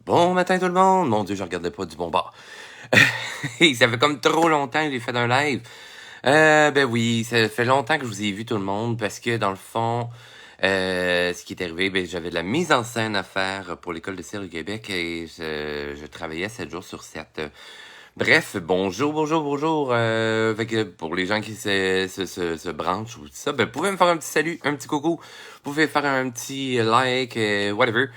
Bon matin tout le monde! Mon Dieu, je regardais pas du bon bord. Ça fait comme trop longtemps que j'ai fait un live. Ben oui, ça fait longtemps que je vous ai vu tout le monde parce que dans le fond, ce qui est arrivé, ben j'avais de la mise en scène à faire pour l'École de cirque du Québec et je travaillais 7 jours sur 7. Bref, bonjour. Fait que pour les gens qui se branchent ou tout ça, ben vous pouvez me faire un petit salut, un petit coucou. Vous pouvez faire un petit like, whatever.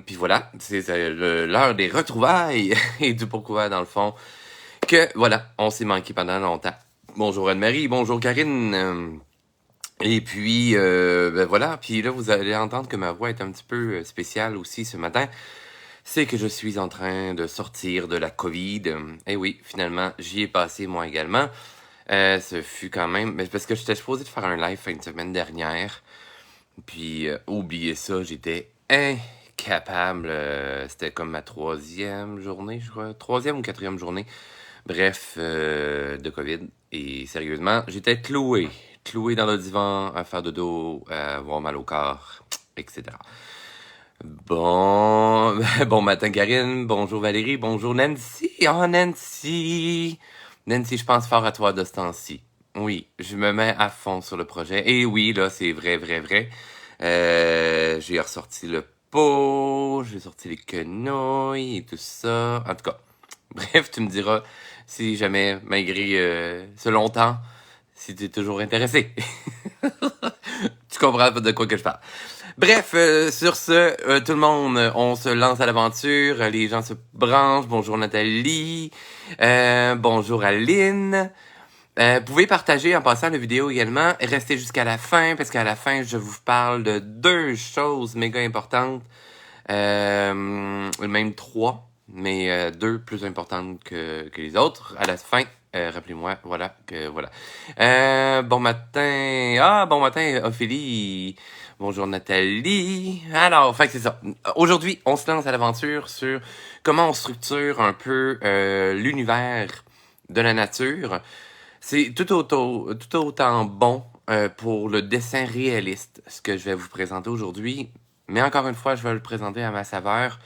Puis voilà, c'est l'heure des retrouvailles et du pourquoi dans le fond que voilà, on s'est manqué pendant longtemps. Bonjour Anne-Marie, bonjour Karine. Et puis ben voilà, puis là vous allez entendre que ma voix est un petit peu spéciale aussi ce matin. C'est que je suis en train de sortir de la COVID. Et oui, finalement, j'y ai passé moi également. Ce fut quand même... Mais parce que j'étais supposé de faire un live fin de semaine dernière. Puis, oubliez ça, j'étais incapable. C'était comme ma troisième journée, je crois. Troisième ou quatrième journée. Bref, de COVID. Et sérieusement, j'étais cloué. Cloué dans le divan, à faire dodo, à avoir mal au corps, etc. Bon, bon matin Karine, bonjour Valérie, bonjour Nancy. Oh Nancy! Nancy, je pense fort à toi de ce temps-ci. Oui, je me mets à fond sur le projet. Et oui, là, c'est vrai. J'ai ressorti le pot, j'ai sorti les quenouilles et tout ça. En tout cas, bref, tu me diras si jamais, malgré ce longtemps, si tu es toujours intéressé. Tu comprends de quoi que je parle. Bref, sur ce, tout le monde, on se lance à l'aventure. Les gens se branchent. Bonjour Nathalie. Bonjour Aline. Vous pouvez partager en passant la vidéo également. Restez jusqu'à la fin, parce qu'à la fin, je vous parle de 2 choses méga importantes. Même 3, mais 2 plus importantes que les autres. À la fin, rappelez-moi, voilà. Bon matin. Ah, bon matin, Ophélie. Bonjour Nathalie. Alors, fait que c'est ça. Aujourd'hui, on se lance à l'aventure sur comment on structure un peu l'univers de la nature. C'est tout autant bon pour le dessin réaliste, ce que je vais vous présenter aujourd'hui. Mais encore une fois, je vais le présenter à ma saveur.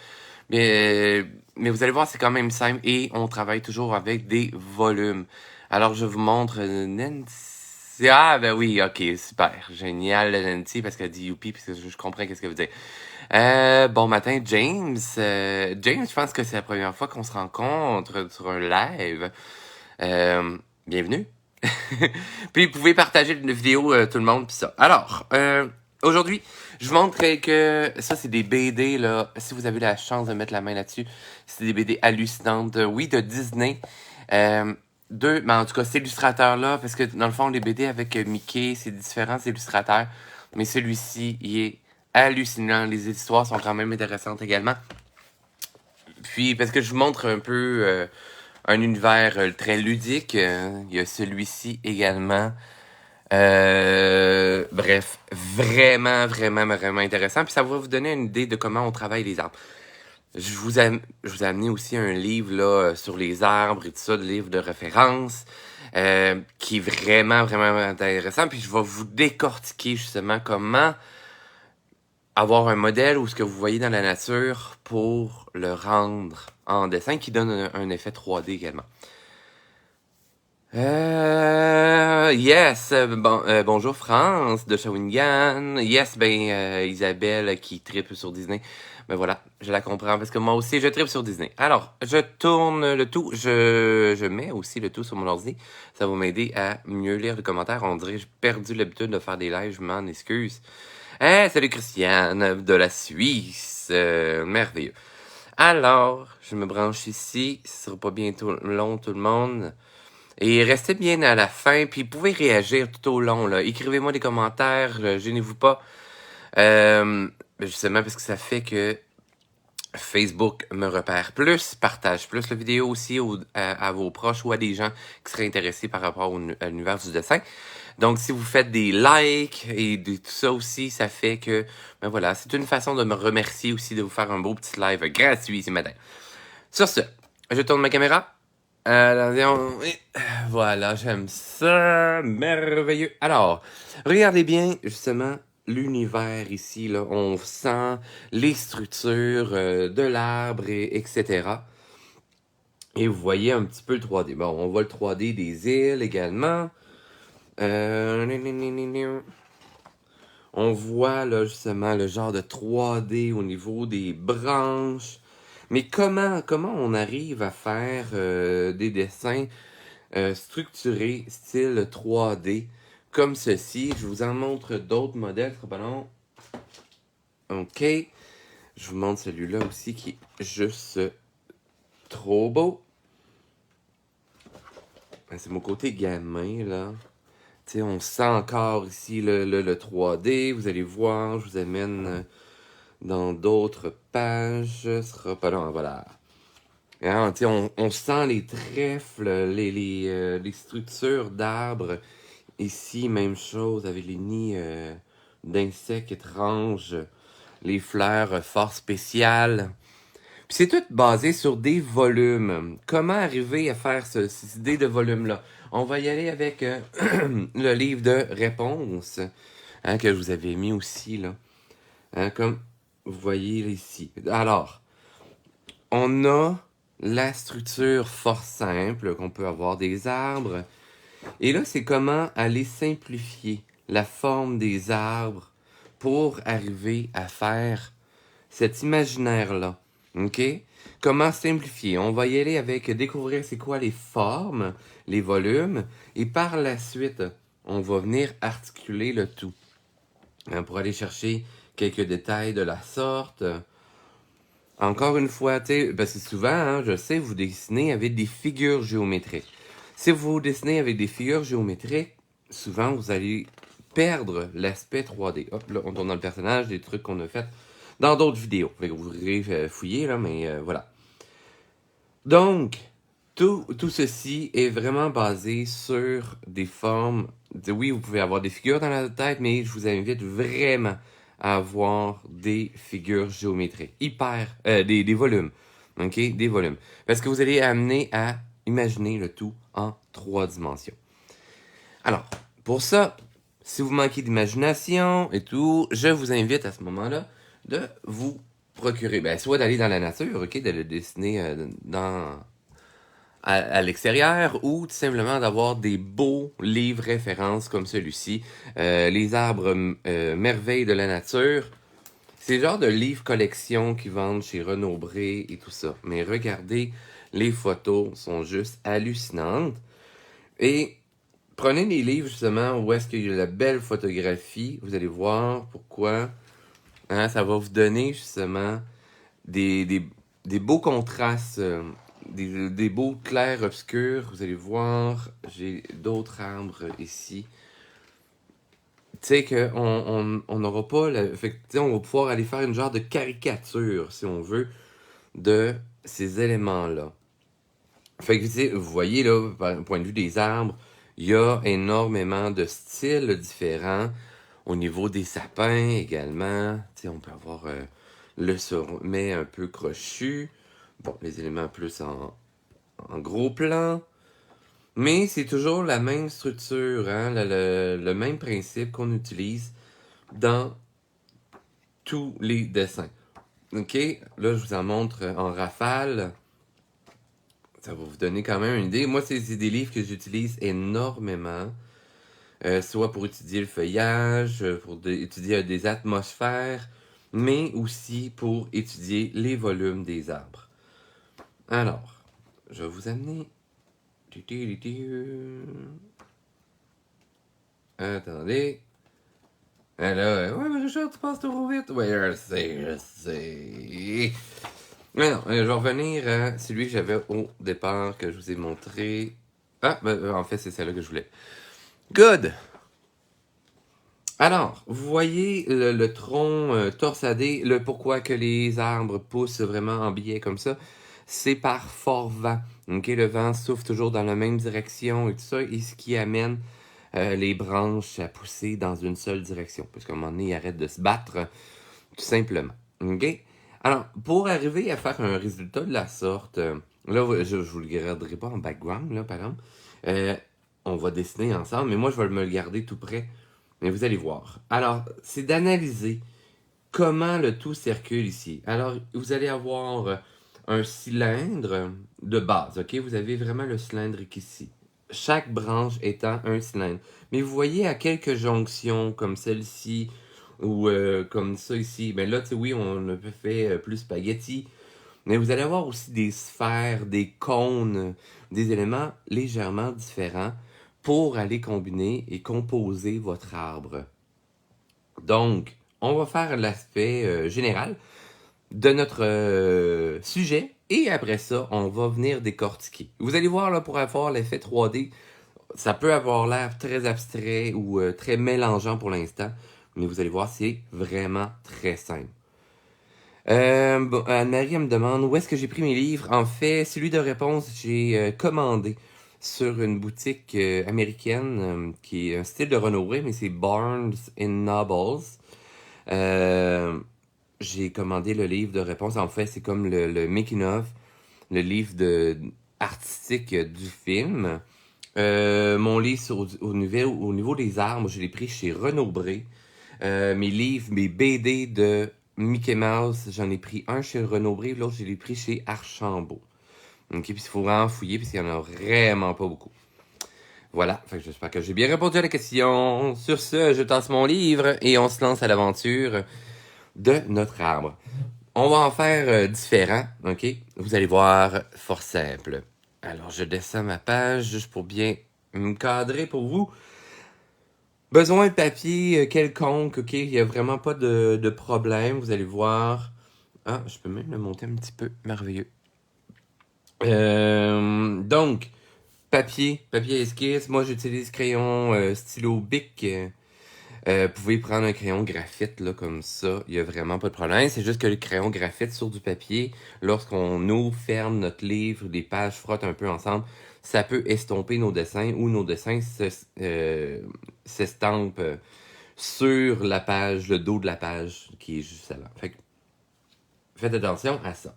Mais vous allez voir, c'est quand même simple et on travaille toujours avec des volumes. Alors, je vous montre Nancy. Ah, ben oui, ok, super. Génial, Nancy, parce qu'elle dit youpi, parce que je comprends qu'est-ce qu'elle veut dire. Bon matin, James. James, je pense que c'est la première fois qu'on se rencontre sur un live. Bienvenue. Puis vous pouvez partager la vidéo, tout le monde, pis ça. Alors, aujourd'hui, je vous montre que ça, c'est des BD, là. Si vous avez la chance de mettre la main là-dessus, c'est des BD hallucinantes. Oui, de Disney. Mais en tout cas, cet illustrateur-là, parce que dans le fond, les BD avec Mickey, c'est différents illustrateurs. Mais celui-ci, il est hallucinant. Les histoires sont quand même intéressantes également. Puis, parce que je vous montre un peu un univers très ludique, il y a celui-ci également. Bref, vraiment intéressant. Puis ça va vous donner une idée de comment on travaille les arbres. Je vous ai amené aussi un livre là sur les arbres et tout ça, le livre de référence, qui est vraiment intéressant. Puis je vais vous décortiquer justement comment avoir un modèle ou ce que vous voyez dans la nature pour le rendre en dessin qui donne un effet 3D également. Yes, bonjour France de Shawinigan. Yes, Isabelle qui tripe sur Disney. Ben voilà, je la comprends parce que moi aussi je tripe sur Disney. Alors, je tourne le tout, je mets aussi le tout sur mon ordi. Ça va m'aider à mieux lire les commentaires. On dirait que j'ai perdu l'habitude de faire des lives, je m'en excuse. Salut Christiane de la Suisse. Merveilleux. Alors, je me branche ici. Ce sera pas bientôt long tout le monde. Et restez bien à la fin, puis vous pouvez réagir tout au long, là. Écrivez-moi des commentaires, gênez-vous pas. Justement parce que ça fait que Facebook me repère plus, partage plus la vidéo aussi à vos proches ou à des gens qui seraient intéressés par rapport à l'univers du dessin. Donc, si vous faites des likes et tout ça aussi, ça fait que, ben voilà, c'est une façon de me remercier aussi de vous faire un beau petit live gratuit ce matin. Sur ce, je tourne ma caméra. Attention. Voilà, j'aime ça. Merveilleux. Alors, regardez bien, justement, l'univers ici, là. On sent les structures de l'arbre, etc. Et vous voyez un petit peu le 3D. Bon, on voit le 3D des îles également. On voit là justement le genre de 3D au niveau des branches. Mais comment on arrive à faire des dessins structurés style 3D comme ceci? Je vous en montre d'autres modèles, ce sera pas long. Ok. Je vous montre celui-là aussi qui est juste trop beau. C'est mon côté gamin là. T'sais, on sent encore ici le 3D. Vous allez voir, je vous amène dans d'autres pages. Ce sera pas long, voilà. Hein, on sent les trèfles, les structures d'arbres. Ici, même chose avec les nids d'insectes étranges. Les fleurs fort spéciales. Puis c'est tout basé sur des volumes. Comment arriver à faire cette idée de volume-là? On va y aller avec le livre de réponses hein, que je vous avais mis aussi, là. Hein, comme vous voyez ici. Alors, on a la structure fort simple qu'on peut avoir des arbres. Et là, c'est comment aller simplifier la forme des arbres pour arriver à faire cet imaginaire-là. OK? Comment simplifier? On va y aller avec découvrir c'est quoi les formes, les volumes, et par la suite, on va venir articuler le tout. Hein, pour aller chercher quelques détails de la sorte. Encore une fois, parce que souvent, hein, je sais, vous dessinez avec des figures géométriques. Si vous dessinez avec des figures géométriques, souvent, vous allez perdre l'aspect 3D. Hop, là, on tourne dans le personnage, des trucs qu'on a fait dans d'autres vidéos. Fait que vous pourrez fouiller, là, mais voilà. Donc, tout ceci est vraiment basé sur des formes. Oui, vous pouvez avoir des figures dans la tête, mais je vous invite vraiment à avoir des figures géométriques. Des volumes. OK? Des volumes. Parce que vous allez amener à imaginer le tout en 3 dimensions. Alors, pour ça, si vous manquez d'imagination et tout, je vous invite à ce moment-là de vous procurer, soit d'aller dans la nature, ok, de le dessiner à l'extérieur, ou tout simplement d'avoir des beaux livres références comme celui-ci, Les arbres merveilles de la nature. C'est le genre de livres collection qu'ils vendent chez Renaud-Bré et tout ça. Mais regardez, les photos sont juste hallucinantes. Et prenez les livres justement où est-ce qu'il y a la belle photographie. Vous allez voir pourquoi. Hein, ça va vous donner justement des beaux contrastes, des beaux clairs obscurs. Vous allez voir, j'ai d'autres arbres ici. Tu sais qu'on n'aura pas... Fait que, on va pouvoir aller faire une genre de caricature, si on veut, de ces éléments-là. Fait que, vous voyez, là, du point de vue des arbres, il y a énormément de styles différents. Au niveau des sapins également, on peut avoir le sommet un peu crochu. Bon, les éléments plus en gros plan. Mais c'est toujours la même structure, hein, le même principe qu'on utilise dans tous les dessins. OK? Là, je vous en montre en rafale. Ça va vous donner quand même une idée. Moi, c'est des livres que j'utilise énormément. Soit pour étudier le feuillage, pour étudier des atmosphères, mais aussi pour étudier les volumes des arbres. Alors, je vais vous amener... Attendez. Alors, ouais, mais Richard, tu passes trop vite. Ouais, je sais. Mais non, je vais revenir à celui que j'avais au départ, que je vous ai montré. Ah, en fait, c'est celle-là que je voulais. Good! Alors, vous voyez le tronc torsadé, le pourquoi que les arbres poussent vraiment en biais comme ça, c'est par fort vent. Okay? Le vent souffle toujours dans la même direction et tout ça, et ce qui amène les branches à pousser dans une seule direction, parce qu'à un moment donné, ils arrêtent de se battre, tout simplement. Okay? Alors, pour arriver à faire un résultat de la sorte, là, je vous le garderai pas en background, là, par exemple, on va dessiner ensemble, mais moi, je vais me le garder tout près Mais vous allez voir. Alors, c'est d'analyser comment le tout circule ici. Alors, vous allez avoir un cylindre de base, ok? Vous avez vraiment le cylindre ici. Chaque branche étant un cylindre. Mais vous voyez à quelques jonctions, comme celle-ci, ou comme ça ici, ben là, tu sais, oui, on a fait plus spaghetti, mais vous allez avoir aussi des sphères, des cônes, des éléments légèrement différents pour aller combiner et composer votre arbre. Donc, on va faire l'aspect général de notre sujet et après ça, on va venir décortiquer. Vous allez voir là pour avoir l'effet 3D, ça peut avoir l'air très abstrait ou très mélangeant pour l'instant, mais vous allez voir, c'est vraiment très simple. Bon, Anne-Marie me demande où est-ce que j'ai pris mes livres. En fait, celui de réponse, j'ai commandé sur une boutique américaine qui est un style de Renaud Bré, mais c'est Barnes Nobles. Euh, j'ai commandé le livre de réponse. En fait, c'est comme le making of, le livre artistique du film. Mon livre au niveau des armes, je l'ai pris chez Renaud Bré. Mes livres, mes BD de Mickey Mouse, j'en ai pris un chez Renaud Bré, l'autre je l'ai pris chez Archambault. Ok, puis il faut vraiment fouiller, parce qu'il y en a vraiment pas beaucoup. Voilà, fait que j'espère que j'ai bien répondu à la question. Sur ce, je tasse mon livre et on se lance à l'aventure de notre arbre. On va en faire différents, ok? Vous allez voir, fort simple. Alors, je descends ma page juste pour bien me cadrer pour vous. Besoin de papier quelconque, ok? Il n'y a vraiment pas de problème, vous allez voir. Ah, je peux même le monter un petit peu, merveilleux. Donc, papier esquisse. Moi, j'utilise crayon stylo Bic. Vous pouvez prendre un crayon graphite là, comme ça, il n'y a vraiment pas de problème. C'est juste que le crayon graphite sur du papier, lorsqu'on ouvre, ferme notre livre, les pages frottent un peu ensemble, ça peut estomper nos dessins ou nos dessins s'estampent sur la page, le dos de la page qui est juste avant. Fait que faites attention à ça.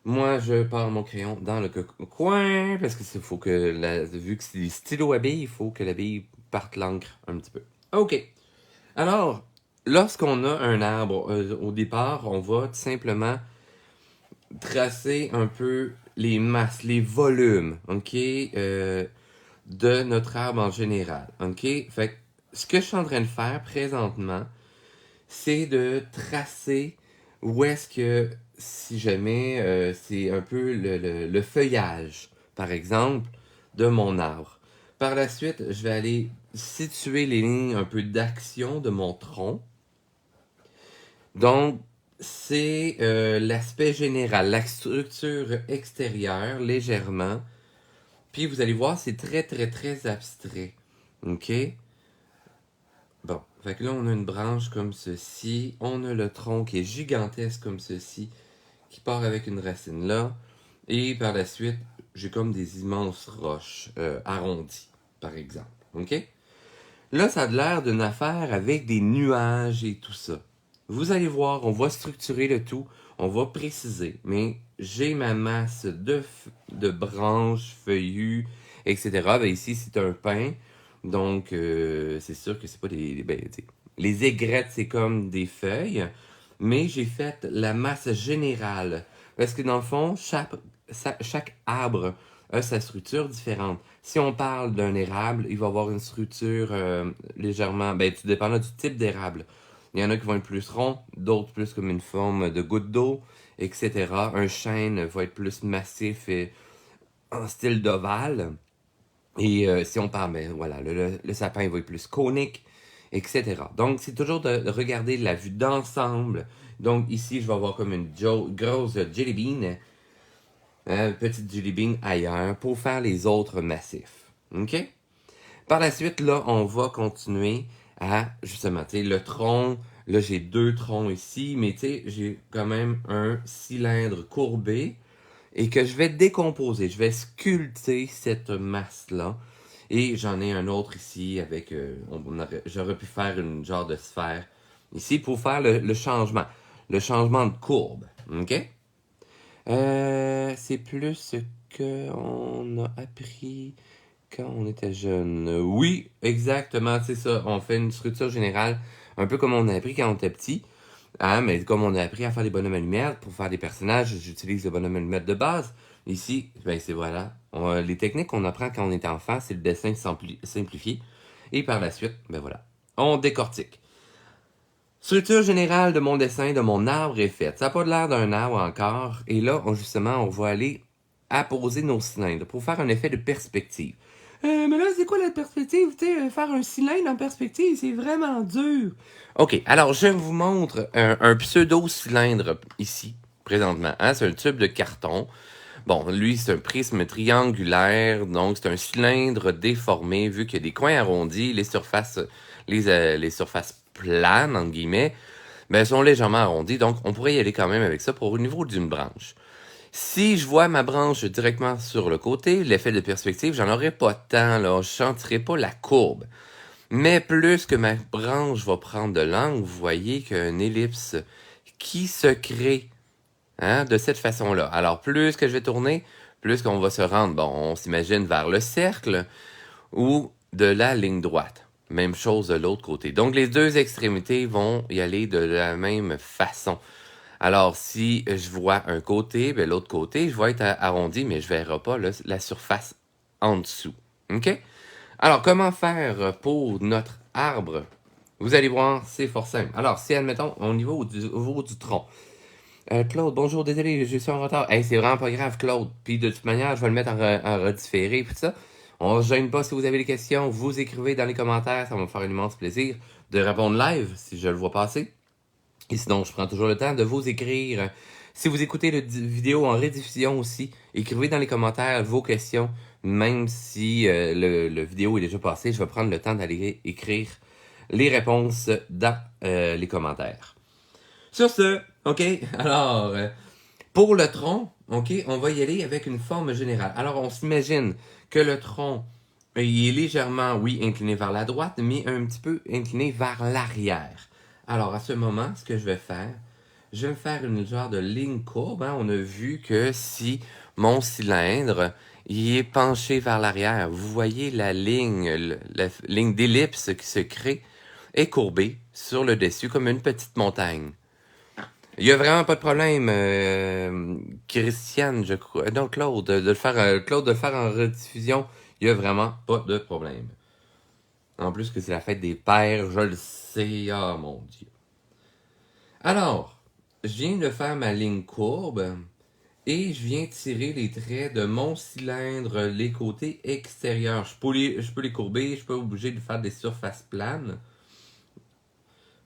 Moi, je pars mon crayon dans le coin parce que faut que vu que c'est des stylos à billes, il faut que la bille parte l'encre un petit peu. OK. Alors, lorsqu'on a un arbre, au départ, on va tout simplement tracer un peu les masses, les volumes, ok, de notre arbre en général, ok. Fait que ce que je suis en train de faire présentement, c'est de tracer où est-ce que, si jamais c'est un peu le feuillage, par exemple, de mon arbre. Par la suite, je vais aller situer les lignes un peu d'action de mon tronc. Donc, c'est l'aspect général, la structure extérieure, légèrement. Puis vous allez voir, c'est très, très, très abstrait. OK? Bon, fait que là, on a une branche comme ceci. On a le tronc qui est gigantesque comme ceci, qui part avec une racine là. Et par la suite, j'ai comme des immenses roches arrondies, par exemple. OK? Là, ça a l'air d'une affaire avec des nuages et tout ça. Vous allez voir, on va structurer le tout, on va préciser. Mais j'ai ma masse de branches, feuillus, etc. Ben ici, c'est un pin. Donc, c'est sûr que c'est pas des... Ben, les aigrettes, c'est comme des feuilles. Mais j'ai fait la masse générale. Parce que dans le fond, chaque arbre a sa structure différente. Si on parle d'un érable, il va avoir une structure légèrement... Ben, tout dépend du type d'érable. Il y en a qui vont être plus ronds, d'autres plus comme une forme de goutte d'eau, etc. Un chêne va être plus massif et en style d'ovale. Et si on parle, ben voilà, le sapin va être plus conique, etc. Donc, c'est toujours de regarder la vue d'ensemble. Donc, ici, je vais avoir comme une grosse jelly bean, petite jelly bean ailleurs, pour faire les autres massifs. OK? Par la suite, là, on va continuer à, justement, tu sais, le tronc. Là, j'ai 2 troncs ici, mais tu sais, j'ai quand même un cylindre courbé et que je vais décomposer. Je vais sculpter cette masse-là. Et j'en ai un autre ici avec, j'aurais pu faire une genre de sphère ici pour faire le changement. Le changement de courbe. OK? C'est plus ce qu'on a appris quand on était jeune. Oui, exactement, c'est ça. On fait une structure générale, un peu comme on a appris quand on était petit. Hein, mais comme on a appris à faire des bonhommes allumettes, pour faire des personnages, j'utilise le bonhomme allumette de base. Ici, ben c'est voilà. Les techniques qu'on apprend quand on est enfant, c'est le dessin simplifié. Et par la suite, ben voilà. On décortique. Structure générale de mon dessin, de mon arbre est faite. Ça n'a pas l'air d'un arbre encore. Et là, justement, on va aller apposer nos cylindres pour faire un effet de perspective. Mais là, c'est quoi la perspective? Tu sais, faire un cylindre en perspective, c'est vraiment dur. OK, alors je vous montre un pseudo-cylindre ici, présentement. Hein? C'est un tube de carton. Bon, lui, c'est un prisme triangulaire, donc c'est un cylindre déformé, vu qu'il y a des coins arrondis, les surfaces planes, entre guillemets, ben, sont légèrement arrondies, donc on pourrait y aller quand même avec ça pour au niveau d'une branche. Si je vois ma branche directement sur le côté, l'effet de perspective, j'en aurai pas tant, là, je sentirai pas la courbe. Mais plus que ma branche va prendre de l'angle, vous voyez qu'il y a une ellipse qui se crée, hein, de cette façon-là. Alors, plus que je vais tourner, plus qu'on va se rendre, bon, on s'imagine vers le cercle ou de la ligne droite. Même chose de l'autre côté. Donc, les deux extrémités vont y aller de la même façon. Alors, si je vois un côté, ben, l'autre côté, je vais être arrondi, mais je ne verrai pas là, la surface en dessous. OK? Alors, comment faire pour notre arbre? Vous allez voir, c'est fort simple. Alors, si, admettons, au niveau du tronc. Claude, bonjour, désolé, je suis en retard. Hey, c'est vraiment pas grave, Claude. Puis de toute manière, je vais le mettre en redifféré, puis tout ça. On ne se gêne pas si vous avez des questions, vous écrivez dans les commentaires, ça va me faire un immense plaisir de répondre live si je le vois passer. Et sinon, je prends toujours le temps de vous écrire. Si vous écoutez la vidéo en rediffusion aussi, écrivez dans les commentaires vos questions. Même si le vidéo est déjà passé, je vais prendre le temps d'aller écrire les réponses dans les commentaires. Sur ce, OK, alors, pour le tronc, OK, on va y aller avec une forme générale. Alors, on s'imagine que le tronc, il est légèrement, oui, incliné vers la droite, mais un petit peu incliné vers l'arrière. Alors, à ce moment, ce que je vais me faire une genre de ligne courbe. Hein. On a vu que si mon cylindre il est penché vers l'arrière, vous voyez la ligne d'ellipse qui se crée est courbée sur le dessus comme une petite montagne. Il y a vraiment pas de problème, Christiane, je crois. Non, Claude, de le faire en rediffusion, il y a vraiment pas de problème. En plus que c'est la fête des pères, je le sais. Ah, mon Dieu. Alors, je viens de faire ma ligne courbe et je viens tirer les traits de mon cylindre, les côtés extérieurs. Je peux les courber, je peux obliger de faire des surfaces planes.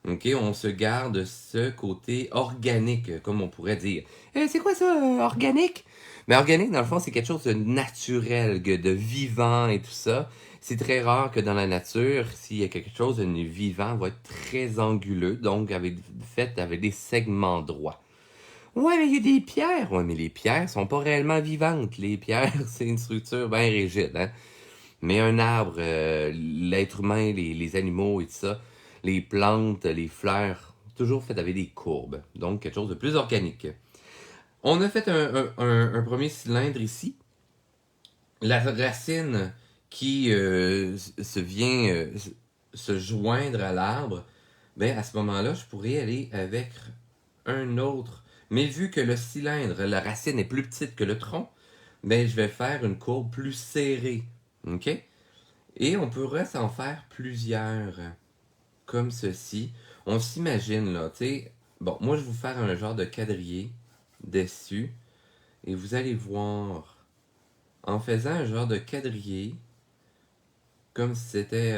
OK, on se garde ce côté organique, comme on pourrait dire. C'est quoi ça, organique? Mais organique, dans le fond, c'est quelque chose de naturel, de vivant et tout ça. C'est très rare que dans la nature, s'il y a quelque chose de vivant, va être très anguleux, donc fait avec des segments droits. Ouais, mais il y a des pierres. Ouais, mais les pierres sont pas réellement vivantes. Les pierres, c'est une structure bien rigide, hein. Mais un arbre, l'être humain, les animaux et tout ça, les plantes, les fleurs, toujours fait avec des courbes. Donc, quelque chose de plus organique. On a fait un premier cylindre ici. La racine qui vient se joindre à l'arbre, ben à ce moment-là, je pourrais aller avec un autre. Mais vu que le cylindre, la racine est plus petite que le tronc, ben je vais faire une courbe plus serrée. OK? Et on pourrait s'en faire plusieurs, comme ceci. On s'imagine, là, tu sais. Bon, moi, je vais vous faire un genre de quadrillé dessus. Et vous allez voir, en faisant un genre de quadrillé, comme si c'était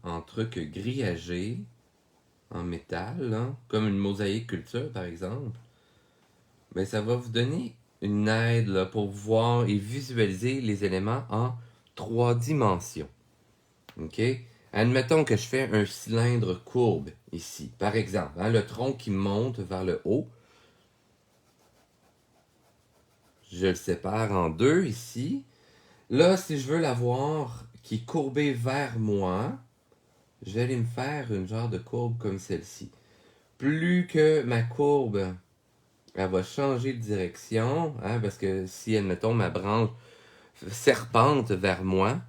en truc grillagé, en métal, hein, comme une mosaïque culture, par exemple, ben, ça va vous donner une aide là, pour voir et visualiser les éléments en 3 dimensions. OK? Admettons que je fais un cylindre courbe ici, par exemple. Hein, le tronc qui monte vers le haut. Je le sépare en deux ici. Là, si je veux l'avoir qui est courbée vers moi, je vais aller me faire une genre de courbe comme celle-ci. Plus que ma courbe, elle va changer de direction, hein, parce que si, admettons, ma branche serpente vers moi,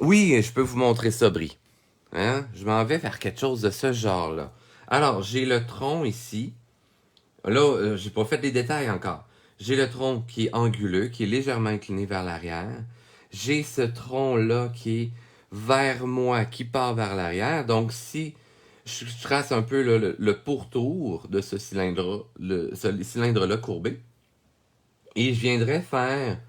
Oui, je peux vous montrer ça, Brie. Hein? Je m'en vais vers quelque chose de ce genre-là. Alors, j'ai le tronc ici. Là, j'ai pas fait les détails encore. J'ai le tronc qui est anguleux, qui est légèrement incliné vers l'arrière. J'ai ce tronc-là qui est vers moi, qui part vers l'arrière. Donc, si je trace un peu là, le pourtour de ce cylindre, ce cylindre-là courbé, et je viendrais faire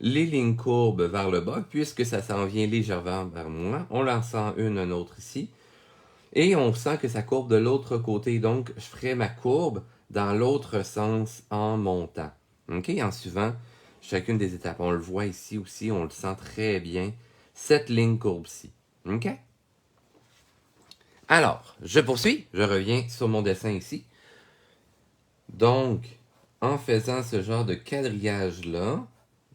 les lignes courbes vers le bas, puisque ça s'en vient légèrement vers moi. On en sent un autre ici. Et on sent que ça courbe de l'autre côté. Donc, je ferai ma courbe dans l'autre sens en montant. OK? En suivant chacune des étapes. On le voit ici aussi, on le sent très bien. Cette ligne courbe-ci. OK? Alors, je poursuis. Je reviens sur mon dessin ici. Donc, en faisant ce genre de quadrillage-là,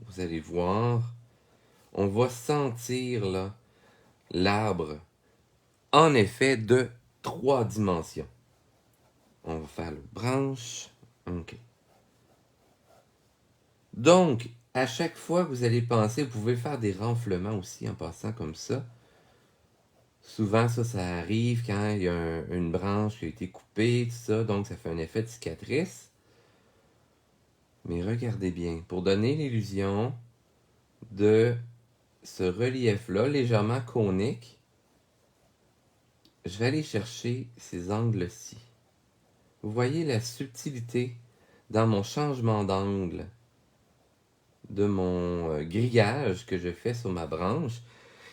vous allez voir, on va sentir là l'arbre, en effet, de 3 dimensions. On va faire le branche. OK. Donc, à chaque fois que vous allez penser, vous pouvez faire des renflements aussi en passant comme ça. Souvent, ça arrive quand il y a une branche qui a été coupée, tout ça, donc ça fait un effet de cicatrice. Mais regardez bien, pour donner l'illusion de ce relief-là, légèrement conique, je vais aller chercher ces angles-ci. Vous voyez la subtilité dans mon changement d'angle de mon grillage que je fais sur ma branche.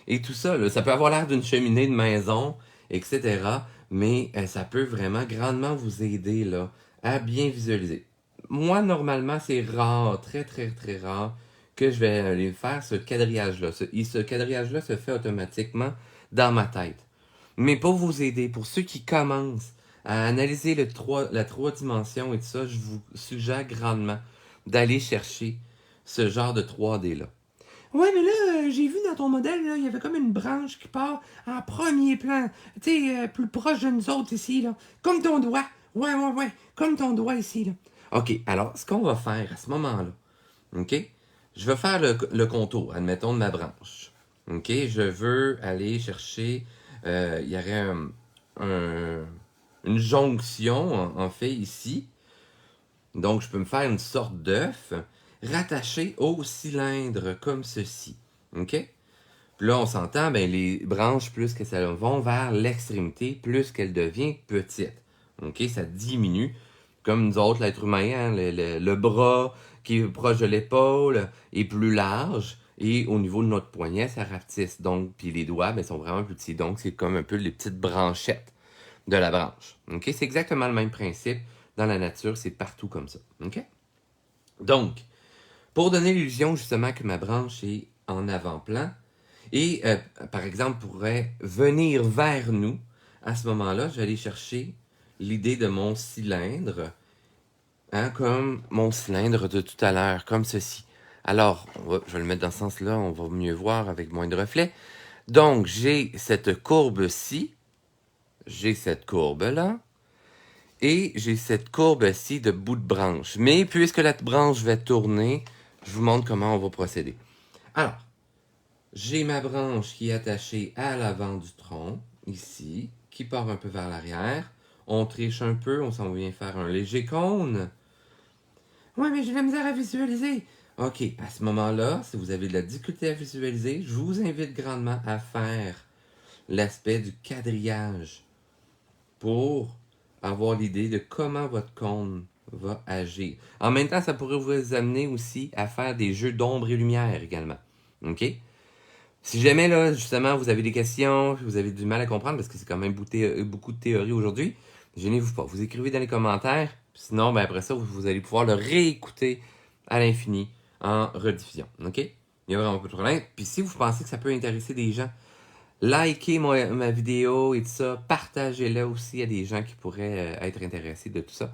Et tout ça, là, ça peut avoir l'air d'une cheminée de maison, etc. Mais ça peut vraiment grandement vous aider là, à bien visualiser. Moi, normalement, c'est rare, très très très rare, que je vais aller faire ce quadrillage-là. Ce quadrillage-là se fait automatiquement dans ma tête. Mais pour vous aider, pour ceux qui commencent à analyser la 3 dimensions et tout ça, je vous suggère grandement d'aller chercher ce genre de 3D-là. Ouais, mais là, j'ai vu dans ton modèle, là, il y avait comme une branche qui part en premier plan. Tu sais, plus proche de nous autres ici, là. Comme ton doigt. Ouais. Comme ton doigt ici, là. OK, alors, ce qu'on va faire à ce moment-là, OK? Je vais faire le contour, admettons, de ma branche. OK? Je veux aller chercher... il y aurait une jonction, en fait, ici. Donc, je peux me faire une sorte d'œuf rattaché au cylindre, comme ceci. OK? Puis là, on s'entend, ben, les branches, plus que ça vont vers l'extrémité, plus qu'elle devient petite. OK? Ça diminue. Comme nous autres, l'être humain, hein, le bras qui est proche de l'épaule est plus large. Et au niveau de notre poignet, ça rapetisse. Donc, puis les doigts, ben, sont vraiment plus petits. Donc, c'est comme un peu les petites branchettes de la branche. OK? C'est exactement le même principe. Dans la nature, c'est partout comme ça. OK? Donc, pour donner l'illusion justement que ma branche est en avant-plan, et par exemple pourrait venir vers nous, à ce moment-là, je vais aller chercher l'idée de mon cylindre, hein, comme mon cylindre de tout à l'heure, comme ceci. Alors, je vais le mettre dans ce sens-là, on va mieux voir avec moins de reflets. Donc, j'ai cette courbe-ci, j'ai cette courbe-là, et j'ai cette courbe-ci de bout de branche. Mais puisque la branche va tourner, je vous montre comment on va procéder. Alors, j'ai ma branche qui est attachée à l'avant du tronc, ici, qui part un peu vers l'arrière. On triche un peu, on s'en vient faire un léger cône. Ouais, mais j'ai de la misère à visualiser. OK, à ce moment-là, si vous avez de la difficulté à visualiser, je vous invite grandement à faire l'aspect du quadrillage pour avoir l'idée de comment votre cône va agir. En même temps, ça pourrait vous amener aussi à faire des jeux d'ombre et lumière également. OK? Si jamais, là, justement, vous avez des questions, vous avez du mal à comprendre, parce que c'est quand même beaucoup de théorie aujourd'hui, gênez-vous pas. Vous écrivez dans les commentaires, sinon, ben après ça, vous allez pouvoir le réécouter à l'infini en rediffusion. OK? Il n'y a vraiment pas de problème. Puis si vous pensez que ça peut intéresser des gens, likez ma vidéo et tout ça, partagez-la aussi à des gens qui pourraient être intéressés de tout ça.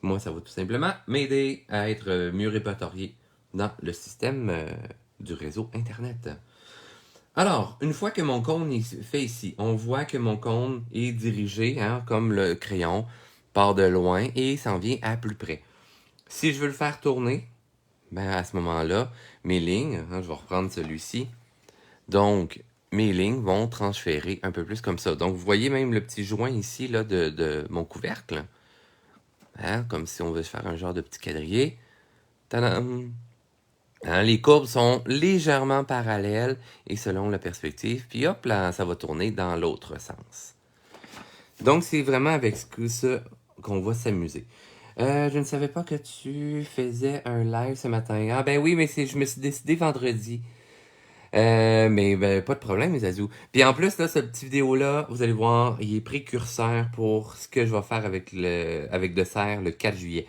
Moi, ça va tout simplement m'aider à être mieux répertorié dans le système du réseau Internet. Alors, une fois que mon cône est fait ici, on voit que mon cône est dirigé, hein, comme le crayon, part de loin et s'en vient à plus près. Si je veux le faire tourner, ben à ce moment-là, mes lignes, hein, je vais reprendre celui-ci. Donc, mes lignes vont transférer un peu plus comme ça. Donc, vous voyez même le petit joint ici là, de mon couvercle. Hein, comme si on veut faire un genre de petit quadrillé. Tadam! Hein, les courbes sont légèrement parallèles et selon la perspective. Puis hop, là, ça va tourner dans l'autre sens. Donc, c'est vraiment avec ça qu'on va s'amuser. Je ne savais pas que tu faisais un live ce matin. Ah ben oui, mais je me suis décidé vendredi. Mais ben, pas de problème, les azous. Puis en plus, là, cette petite vidéo-là, vous allez voir, il est précurseur pour ce que je vais faire avec Dessert le 4 juillet.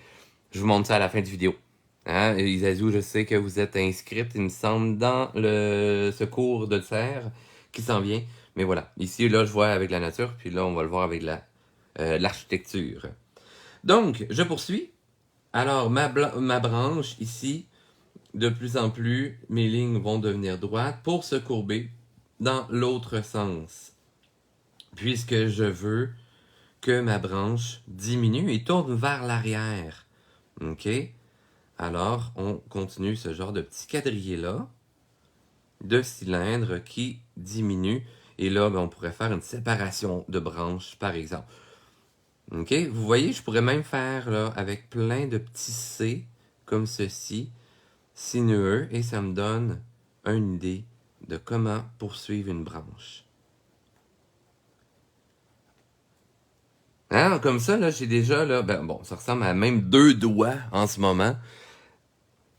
Je vous montre ça à la fin de vidéo. Hein? Les azous, je sais que vous êtes inscrites, il me semble, dans ce cours de Dessert qui s'en vient. Mais voilà, ici, là, je vois avec la nature, puis là, on va le voir avec l'architecture. Donc, je poursuis. Alors, ma branche ici, de plus en plus, mes lignes vont devenir droites pour se courber dans l'autre sens. Puisque je veux que ma branche diminue et tourne vers l'arrière. OK? Alors, on continue ce genre de petit quadrillé-là, de cylindre qui diminue. Et là, ben, on pourrait faire une séparation de branches, par exemple. OK? Vous voyez, je pourrais même faire là, avec plein de petits C, comme ceci, sinueux, et ça me donne une idée de comment poursuivre une branche. Hein? Comme ça, là, j'ai déjà, là, ben, bon, ça ressemble à même 2 doigts en ce moment.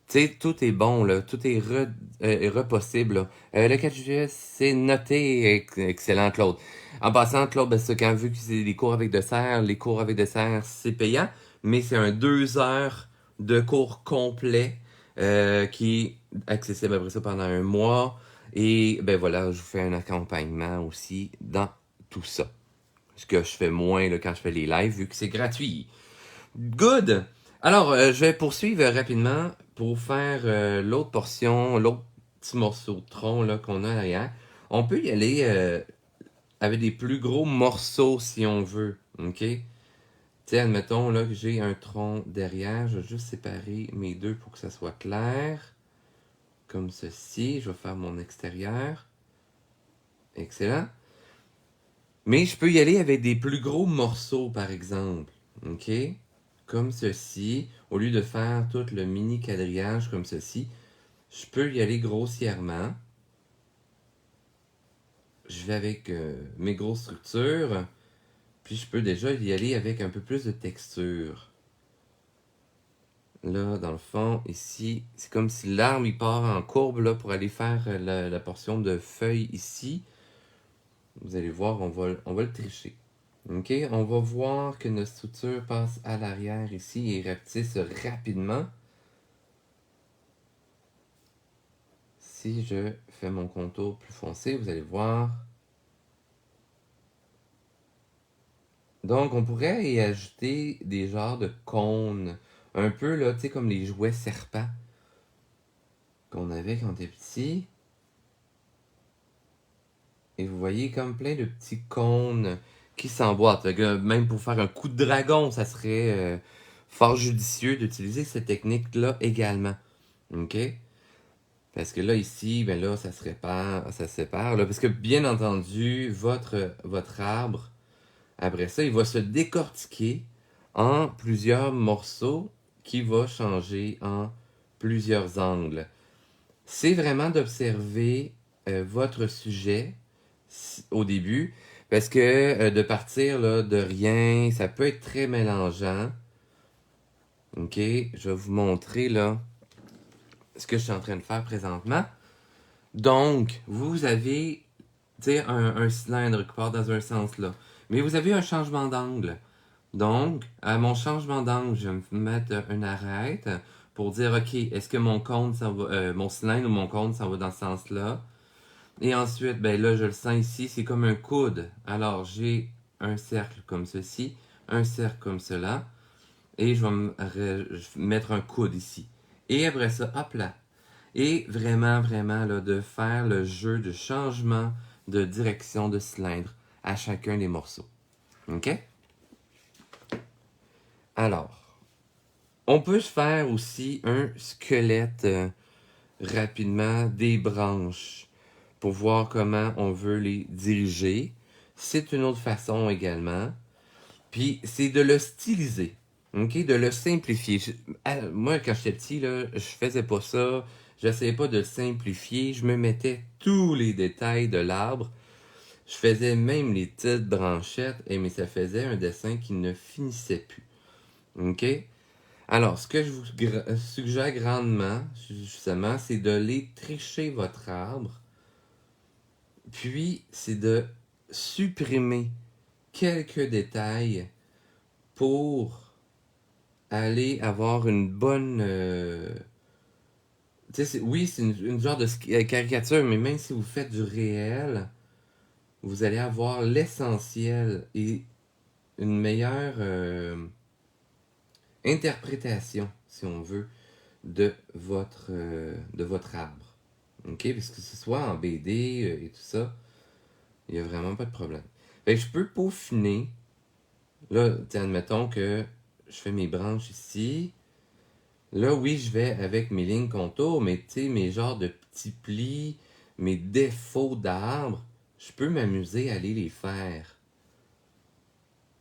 Tu sais, tout est bon, là, tout est possible, là. Le 4 juillet, c'est noté, excellent, Claude. En passant, Claude, ben, c'est quand vu que c'est des cours avec dessert, les cours avec dessert, c'est payant, mais c'est un 2 heures de cours complet qui est accessible après ça pendant un mois. Et ben voilà, je vous fais un accompagnement aussi dans tout ça. Ce que je fais moins là, quand je fais les lives, vu que c'est gratuit. Good! Alors, je vais poursuivre rapidement pour faire l'autre portion, l'autre petit morceau de tronc là, qu'on a derrière. On peut y aller avec des plus gros morceaux si on veut. OK? Tiens, admettons là, que j'ai un tronc derrière. Je vais juste séparer mes deux pour que ça soit clair. Comme ceci. Je vais faire mon extérieur. Excellent. Mais je peux y aller avec des plus gros morceaux, par exemple. OK? Comme ceci. Au lieu de faire tout le mini quadrillage comme ceci, je peux y aller grossièrement. Je vais avec mes grosses structures. Puis je peux déjà y aller avec un peu plus de texture. Là, dans le fond, ici, c'est comme si l'arbre il part en courbe là, pour aller faire la portion de feuille ici. Vous allez voir, on va le tricher. OK, on va voir que notre structure passe à l'arrière ici et rapetisse rapidement. Si je fais mon contour plus foncé, vous allez voir. Donc, on pourrait y ajouter des genres de cônes. Un peu, là, tu sais, comme les jouets serpents qu'on avait quand on était petit. Et vous voyez comme plein de petits cônes qui s'emboîtent. Même pour faire un coup de dragon, ça serait fort judicieux d'utiliser cette technique-là également. OK? Parce que là, ici, ben là, ça se sépare. Là, parce que bien entendu, votre arbre, après ça, il va se décortiquer en plusieurs morceaux qui va changer en plusieurs angles. C'est vraiment d'observer votre sujet au début, parce que de partir là, de rien, ça peut être très mélangeant. OK, je vais vous montrer là ce que je suis en train de faire présentement. Donc, vous avez un cylindre qui part dans un sens là. Mais vous avez un changement d'angle. Donc, à mon changement d'angle, je vais me mettre une arête pour dire, OK, est-ce que mon cône, mon cylindre ou mon cône, ça va dans ce sens-là? Et ensuite, ben là, je le sens ici, c'est comme un coude. Alors, j'ai un cercle comme ceci, un cercle comme cela, et je vais mettre un coude ici. Et après ça, hop là. Et vraiment, vraiment, là, de faire le jeu de changement de direction de cylindre à chacun des morceaux. OK? Alors, on peut se faire aussi un squelette rapidement des branches. pour voir comment on veut les diriger. C'est une autre façon également. Puis c'est de le styliser, ok? De le simplifier. Moi, quand j'étais petit, là, je faisais pas ça. J'essayais pas de le simplifier. Je me mettais tous les détails de l'arbre. Je faisais même les petites branchettes, mais ça faisait un dessin qui ne finissait plus. Ok? Alors, ce que je vous suggère grandement, justement, c'est de les tricher votre arbre. Puis, c'est de supprimer quelques détails pour aller avoir une bonne... oui, c'est une genre de caricature, mais même si vous faites du réel, vous allez avoir l'essentiel et une meilleure interprétation, si on veut, de votre arbre. OK? Parce que ce soit en BD et tout ça, il n'y a vraiment pas de problème. Fait que je peux peaufiner. Là, admettons que je fais mes branches ici. Là, oui, je vais avec mes lignes contours, mais tu sais, mes genres de petits plis, mes défauts d'arbres, je peux m'amuser à aller les faire.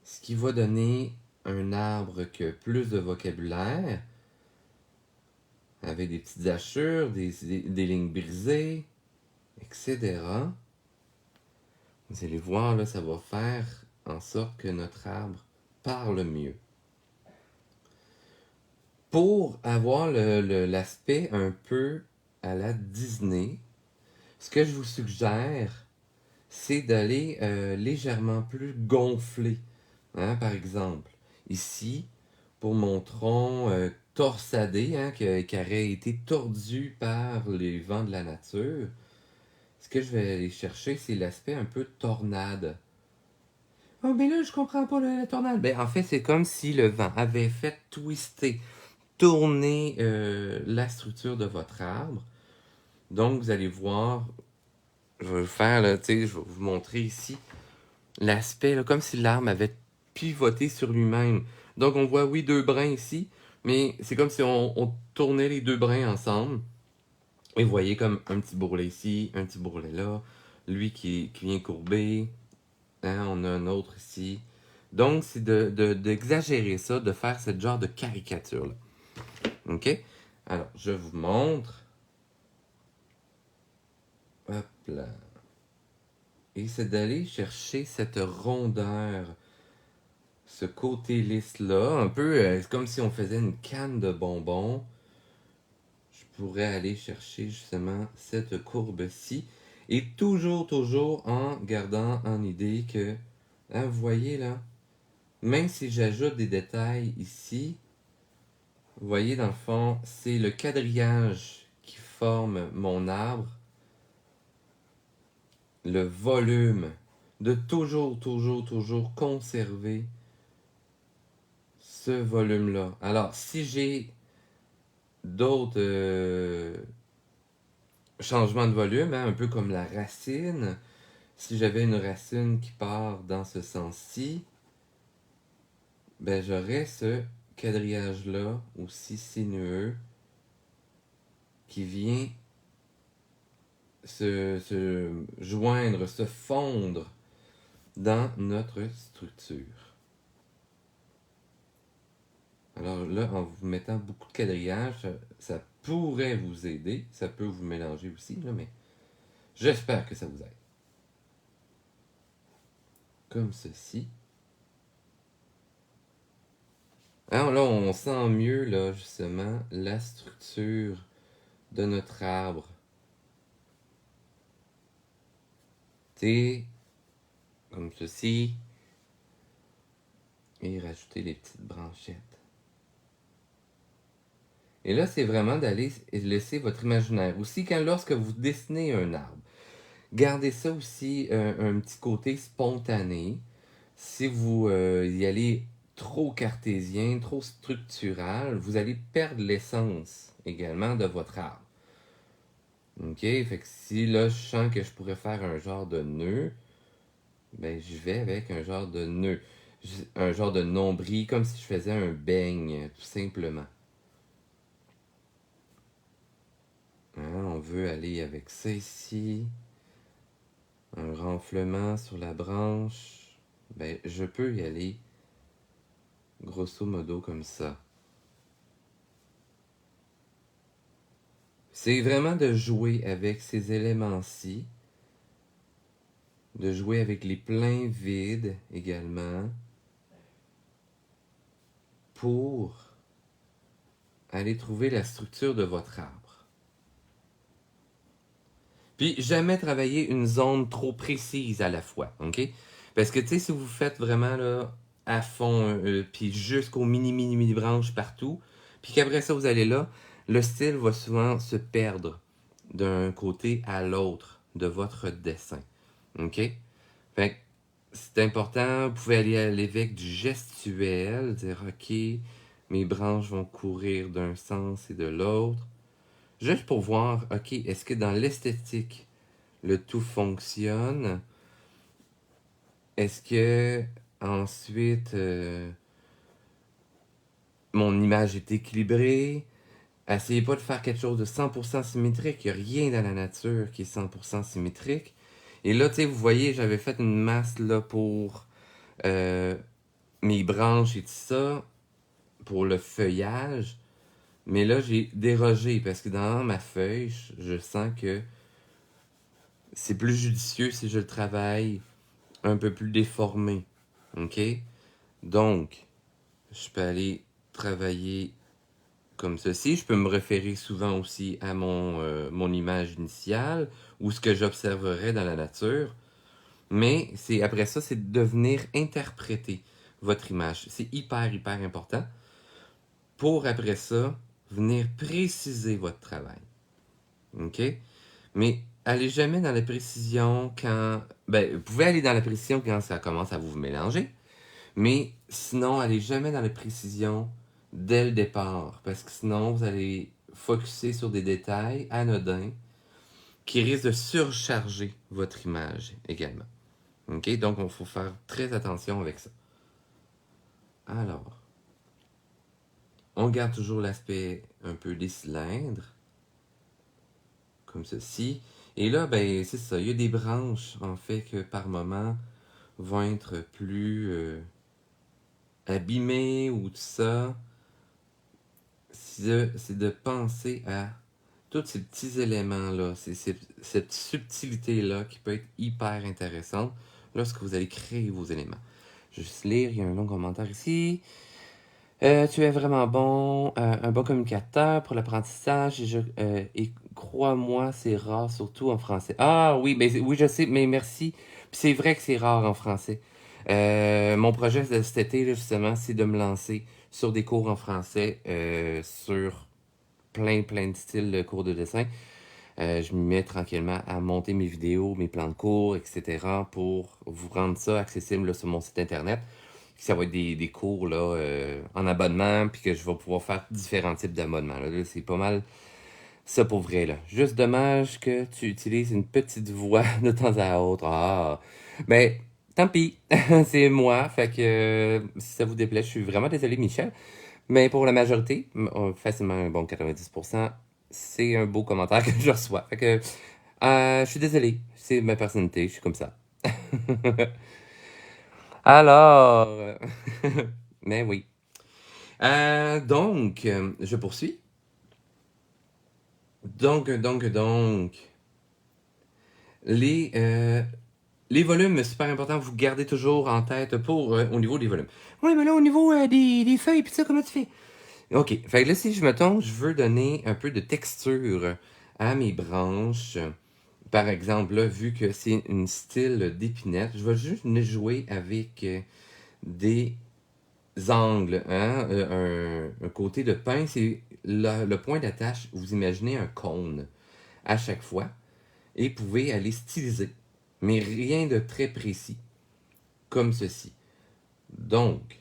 Ce qui va donner un arbre qui a plus de vocabulaire, avec des petites hachures, des lignes brisées, etc. Vous allez voir, là, ça va faire en sorte que notre arbre parle mieux. Pour avoir l'aspect un peu à la Disney, ce que je vous suggère, c'est d'aller légèrement plus gonfler. Hein, par exemple, ici, pour mon tronc torsadé, hein, qui aurait été tordu par les vents de la nature, ce que je vais aller chercher, c'est l'aspect un peu tornade. Oh, mais là, je comprends pas la tornade. Ben, en fait, c'est comme si le vent avait fait twister, tourner la structure de votre arbre. Donc, vous allez voir, je vais le faire, là, je vais vous montrer ici l'aspect, là, comme si l'arbre avait pivoté sur lui-même. Donc, on voit, oui, deux brins ici, mais c'est comme si on tournait les deux brins ensemble. Et vous voyez comme un petit bourrelet ici, un petit bourrelet là, lui qui vient courber, hein, on a un autre ici. Donc, c'est d'exagérer ça, de faire ce genre de caricature-là. OK? Alors, je vous montre. Hop là. Et c'est d'aller chercher cette rondeur, ce côté lisse-là, un peu comme si on faisait une canne de bonbons. Je pourrais aller chercher justement cette courbe-ci. Et toujours, toujours en gardant en idée que, hein, vous voyez là, même si j'ajoute des détails ici, vous voyez dans le fond, c'est le quadrillage qui forme mon arbre, le volume, de toujours, toujours, toujours conserver ce volume-là. Alors, si j'ai d'autres changements de volume, hein, un peu comme la racine, si j'avais une racine qui part dans ce sens-ci, ben j'aurais ce quadrillage-là, aussi sinueux, qui vient se joindre, se fondre dans notre structure. Alors là, en vous mettant beaucoup de quadrillage, ça pourrait vous aider. Ça peut vous mélanger aussi, là, mais j'espère que ça vous aide. Comme ceci. Alors là, on sent mieux, là, justement, la structure de notre arbre. T, comme ceci. Et rajouter les petites branchettes. Et là, c'est vraiment d'aller laisser votre imaginaire. Aussi, lorsque vous dessinez un arbre, gardez ça aussi un petit côté spontané. Si vous y allez trop cartésien, trop structural, vous allez perdre l'essence également de votre arbre. OK? Fait que si là, je sens que je pourrais faire un genre de nœud, ben je vais avec un genre de nœud. Un genre de nombril, comme si je faisais un beigne, tout simplement. Hein, on veut aller avec ça ici. un renflement sur la branche, ben, je peux y aller grosso modo comme ça. C'est vraiment de jouer avec ces éléments-ci, de jouer avec les pleins vides également, pour aller trouver la structure de votre arbre. Puis jamais travailler une zone trop précise à la fois, ok? Parce que tu sais, si vous faites vraiment là à fond, puis jusqu'aux mini branches partout, puis qu'après ça vous allez là, le style va souvent se perdre d'un côté à l'autre de votre dessin, ok? Fait que c'est important, vous pouvez aller à l'évêque du gestuel, dire ok, mes branches vont courir d'un sens et de l'autre. Juste pour voir, ok, est-ce que dans l'esthétique, le tout fonctionne? Est-ce que ensuite mon image est équilibrée? Essayez pas de faire quelque chose de 100% symétrique. Il n'y a rien dans la nature qui est 100% symétrique. Et là, tu sais, vous voyez, j'avais fait une masse là pour euh, mes branches et tout ça, pour le feuillage. Mais là, j'ai dérogé parce que dans ma feuille, je sens que c'est plus judicieux si je le travaille un peu plus déformé. OK? Donc, je peux aller travailler comme ceci. Je peux me référer souvent aussi à mon image initiale ou ce que j'observerais dans la nature. Mais c'est après ça, c'est de venir interpréter votre image. C'est hyper important pour après ça, venir préciser votre travail. OK? Mais allez jamais dans la précision quand... Ben, vous pouvez aller dans la précision quand ça commence à vous mélanger, mais sinon, allez jamais dans la précision dès le départ, parce que sinon, vous allez focuser sur des détails anodins qui risquent de surcharger votre image également. OK? Donc, il faut faire très attention avec ça. Alors, on garde toujours l'aspect un peu des cylindres, comme ceci. Et là, ben, c'est ça. Il y a des branches, en fait, que par moment vont être plus abîmées ou tout ça. C'est de penser à tous ces petits éléments-là, cette subtilité-là qui peut être hyper intéressante lorsque vous allez créer vos éléments. Je vais juste lire, il y a un long commentaire ici. Tu es vraiment bon, un bon communicateur pour l'apprentissage et crois-moi, c'est rare, surtout en français. Ah oui, mais oui, je sais, mais merci. Puis c'est vrai que c'est rare en français. Mon projet de cet été, là, justement, c'est de me lancer sur des cours en français, sur plein de styles de cours de dessin. Je me mets tranquillement à monter mes vidéos, mes plans de cours, etc. pour vous rendre ça accessible là, sur mon site internet. Ça va être des cours là, en abonnement, puis que je vais pouvoir faire différents types d'abonnements. Là, c'est pas mal ça pour vrai. Là. Juste dommage que tu utilises une petite voix de temps à autre. Ah, mais tant pis, c'est moi. Fait que si ça vous déplaît, je suis vraiment désolé, Michel. Mais pour la majorité, facilement un bon 90%, c'est un beau commentaire que je reçois. Fait que je suis désolé, c'est ma personnalité, je suis comme ça. Alors, mais oui. Donc, je poursuis. Donc, les, euh, les volumes, super important, vous gardez toujours en tête pour au niveau des volumes. Oui, mais là, au niveau des feuilles, puis ça, comment tu fais? Ok, fait que là, si je me tombe, je veux donner un peu de texture à mes branches. Par exemple, là, vu que c'est une style d'épinette, je vais juste jouer avec des angles, hein, un côté de pince et le point d'attache, vous imaginez un cône à chaque fois et vous pouvez aller styliser, mais rien de très précis, comme ceci. Donc,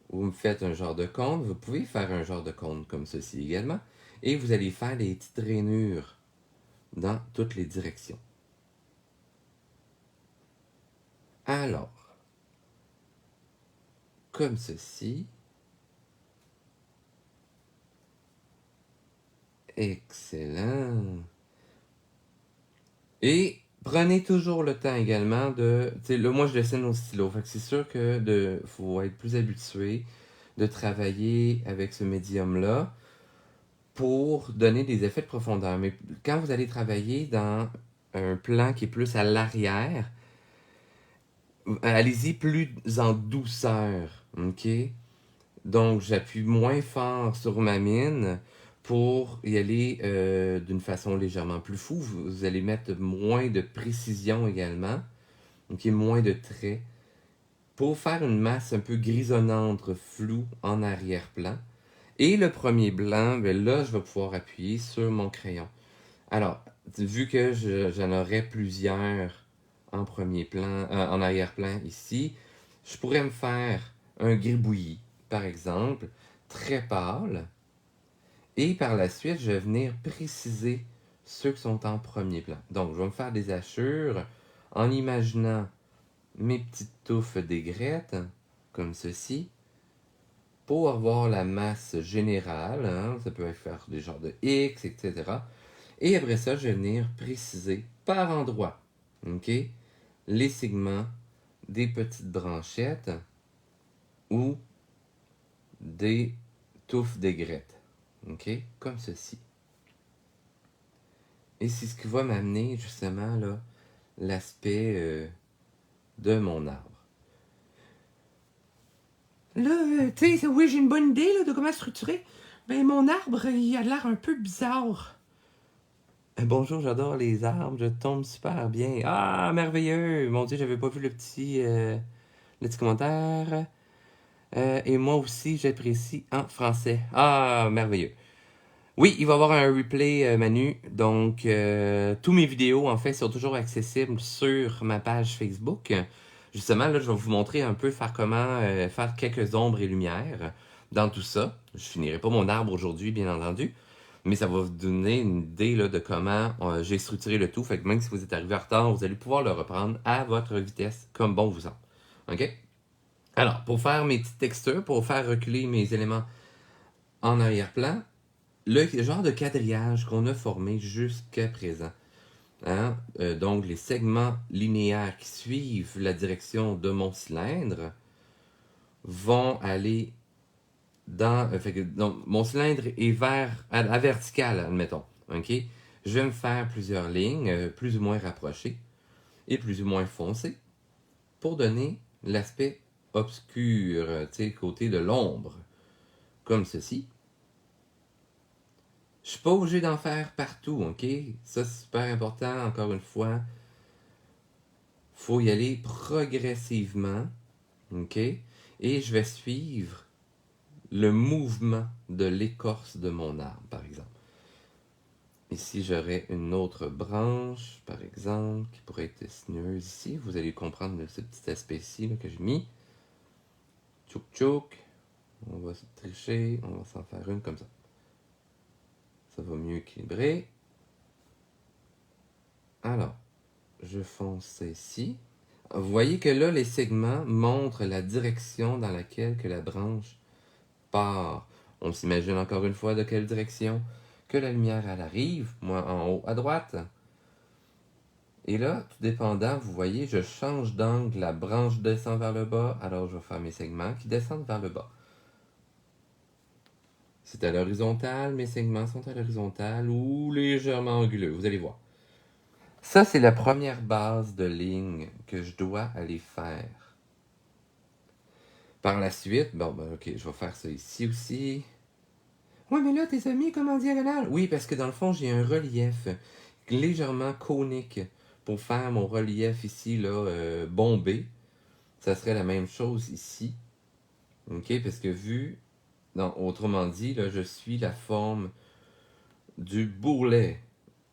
vous me faites un genre de cône, vous pouvez faire un genre de cône comme ceci également, et vous allez faire des petites rainures dans toutes les directions. Alors, comme ceci. Excellent. Et Prenez toujours le temps également de... Tu sais, là, moi, je dessine au stylo. Fait que c'est sûr que faut être plus habitué de travailler avec ce médium-là pour donner des effets de profondeur. Mais quand vous allez travailler dans un plan qui est plus à l'arrière, allez-y plus en douceur, ok? Donc, j'appuie moins fort sur ma mine pour y aller d'une façon légèrement plus fou. Vous allez mettre moins de précision également, ok? Moins de traits, pour faire une masse un peu grisonnante, floue en arrière-plan. Et le premier blanc, ben là, je vais pouvoir appuyer sur mon crayon. Alors, vu que j'en aurais plusieurs en premier plan, en arrière-plan ici, je pourrais me faire un gribouillis, par exemple, très pâle. Et par la suite, je vais venir préciser ceux qui sont en premier plan. Donc, je vais me faire des hachures en imaginant mes petites touffes d'aigrettes, comme ceci, pour avoir la masse générale. Hein, ça peut faire des genres de X, etc. Et après ça, je vais venir préciser par endroit, ok, les segments des petites branchettes ou des touffes d'aigrettes, ok, comme ceci. Et c'est ce qui va m'amener justement là l'aspect de mon arbre. Là, tu sais, oui, j'ai une bonne idée là, de comment structurer. Mais mon arbre, il a l'air un peu bizarre. Bonjour, j'adore les arbres, je tombe super bien. Ah, merveilleux! Mon Dieu, j'avais pas vu le petit commentaire. Et moi aussi, j'apprécie en français. Ah, merveilleux. Oui, il va y avoir un replay, Manu. Donc, tous mes vidéos, en fait, sont toujours accessibles sur ma page Facebook. Justement, là, je vais vous montrer un peu faire comment faire quelques ombres et lumières dans tout ça. Je finirai pas mon arbre aujourd'hui, bien entendu. Mais ça va vous donner une idée là, de comment j'ai structuré le tout. Fait que même si vous êtes arrivé en retard, vous allez pouvoir le reprendre à votre vitesse, comme bon vous semble. OK? Alors, pour faire mes petites textures, pour faire reculer mes éléments en arrière-plan, le genre de quadrillage qu'on a formé jusqu'à présent. Hein? Donc, les segments linéaires qui suivent la direction de mon cylindre vont aller dans... donc, mon cylindre est à la verticale, admettons. OK? Je vais me faire plusieurs lignes, plus ou moins rapprochées et plus ou moins foncées, pour donner l'aspect obscur, tu sais, côté de l'ombre, comme ceci. Je suis pas obligé d'en faire partout, ok? Ça, c'est super important, encore une fois. Faut y aller progressivement, ok? Et je vais suivre le mouvement de l'écorce de mon arbre, par exemple. Ici, j'aurais une autre branche, par exemple, qui pourrait être sinueuse ici. Vous allez comprendre ce petit aspect-ci que j'ai mis. Tchouk tchouk. On va se tricher, on va s'en faire une comme ça. Ça va mieux équilibrer. Alors, je fonce ici. Vous voyez que là, les segments montrent la direction dans laquelle que la branche part. On s'imagine encore une fois de quelle direction que la lumière elle arrive. Moi, en haut à droite. Et là, tout dépendant, vous voyez, je change d'angle. La branche descend vers le bas. Alors, je vais faire mes segments qui descendent vers le bas. C'est à l'horizontale, mes segments sont à l'horizontale ou légèrement anguleux. Vous allez voir. Ça, c'est la première base de ligne que je dois aller faire. Par la suite, bon, ben, ok, je vais faire ça ici aussi. Ouais, mais là, tes amis comme en diagonale. Oui, parce que dans le fond, j'ai un relief légèrement conique pour faire mon relief ici, là, bombé. Ça serait la même chose ici. Ok, parce que non, autrement dit, là, je suis la forme du bourrelet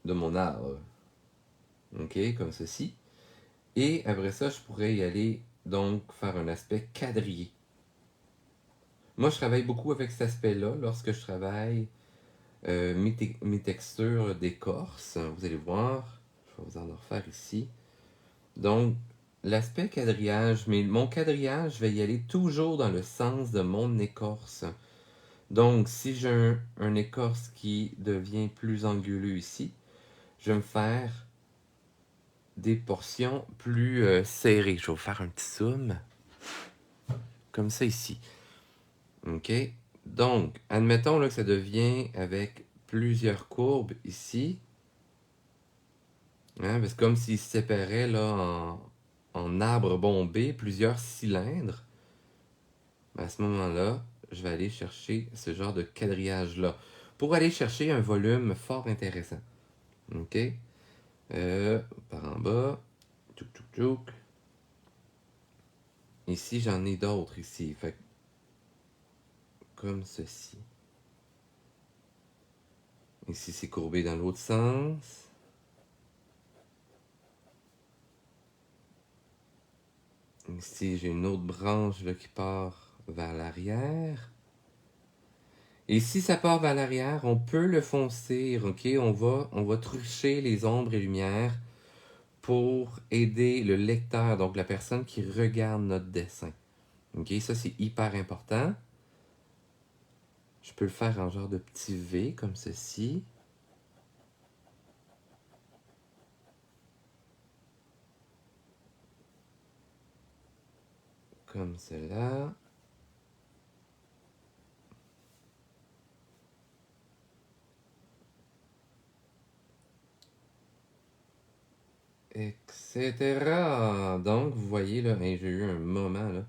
de mon arbre. Ok, comme ceci. Et après ça, je pourrais y aller, donc, faire un aspect quadrillé. Moi, je travaille beaucoup avec cet aspect-là lorsque je travaille mes textures d'écorce. Vous allez voir, je vais vous en refaire ici. Donc, l'aspect quadrillage, mais mon quadrillage, je vais y aller toujours dans le sens de mon écorce. Donc, si j'ai un écorce qui devient plus anguleux ici, je vais me faire des portions plus serrées. Je vais vous faire un petit zoom. Comme ça ici. OK? Donc, admettons là, que ça devient avec plusieurs courbes ici. Hein, c'est comme s'il se séparait là, en arbre bombé, plusieurs cylindres. À ce moment-là, je vais aller chercher ce genre de quadrillage-là pour aller chercher un volume fort intéressant. OK? Par en bas. Tchouk, tchouk, tchouk. Ici, j'en ai d'autres ici. Fait comme ceci. Ici, c'est courbé dans l'autre sens. Ici, j'ai une autre branche là, qui part vers l'arrière. Et si ça part vers l'arrière, on peut le foncer, ok? On va trucher les ombres et lumières pour aider le lecteur, donc la personne qui regarde notre dessin. Ok, ça c'est hyper important. Je peux le faire en genre de petit V, comme ceci. Comme cela. Etc. Donc, vous voyez, là, j'ai eu un moment, là,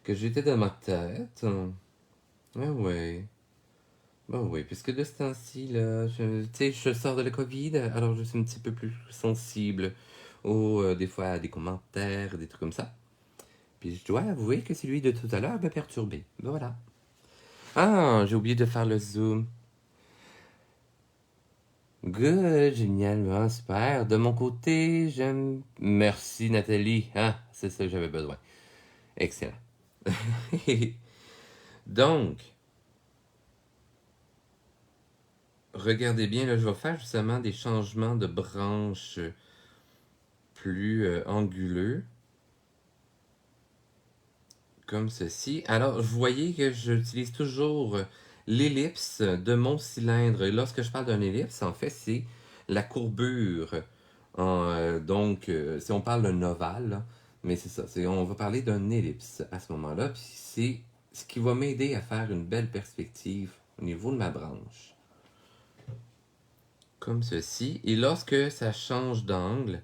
que j'étais dans ma tête. Ah ouais. Bah oui, puisque de ce temps-ci, là, je sors de la COVID, alors je suis un petit peu plus sensible des fois, à des commentaires, des trucs comme ça. Puis je dois avouer que celui de tout à l'heure m'a perturbé. Ben voilà. Ah, j'ai oublié de faire le zoom. Good, génial, ben, super. De mon côté, j'aime... Merci Nathalie, hein, c'est ça que j'avais besoin. Excellent. Donc, regardez bien, là, je vais faire justement des changements de branches plus anguleux. Comme ceci. Alors, vous voyez que j'utilise toujours l'ellipse de mon cylindre. Et lorsque je parle d'une ellipse, en fait, c'est la courbure. Donc, si on parle d'un ovale, là, mais c'est ça, on va parler d'une ellipse à ce moment-là. Puis c'est ce qui va m'aider à faire une belle perspective au niveau de ma branche. Comme ceci. Et lorsque ça change d'angle,